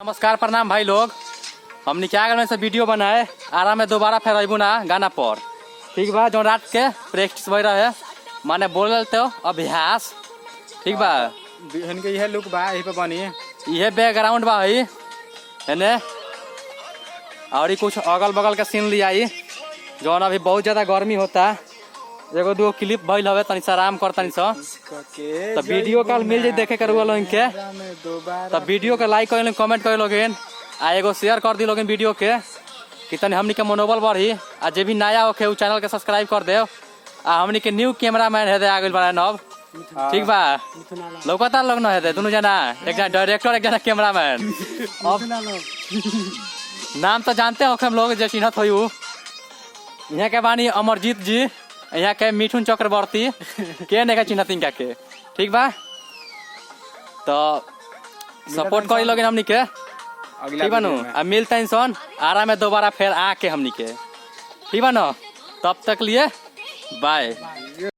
नमस्कार प्रणाम भाई लोग। हमने क्या करने से वीडियो बनाए आराम में दोबारा फिर अबू ना गाना पर ठीक बा। जो रात के प्रैक्टिस वही रहे माने बोल तो अभ्यास ठीक बा। इनके यह लुक बा यही पे बनी यह बैकग्राउंड बा है ने और कुछ अगल बगल का सीन लिया जो अभी बहुत ज्यादा गर्मी होता। एगो दो क्लिप भइल हवे तनी सा आराम कर तनी सा तो वीडियो कल मिल जाए देखे कर के तब वीडियो के लाइक कर कमेंट कर लोगिन आ एगो शेयर कर दी लोगिन वीडियो के कि तनी हमनी के मनोबल बढ़ी आ जे भी नया होके उ चैनल के सब्सक्राइब कर दे। आ हमनी के न्यू कैमरा मैन है आ गइल बा नब ठीक बा। लौकता लोग न है दोनों जना एक जना डायरेक्टर एक जना कैमरा मैन। नाम तो जानते हो हम लोग जे चिन्हत हो यहाँ के बानी अमरजीत जी यहाँ के मिठुन चक्रवर्ती के नहीं चिन्हत इनका के ठीक बा। तो सपोर्ट करी लोग हमनी के ठीक बा नु। अब मिलते हैं सन आराम में दोबारा फिर आके हमनी के ठीक बा न। तब तक लिए बाय।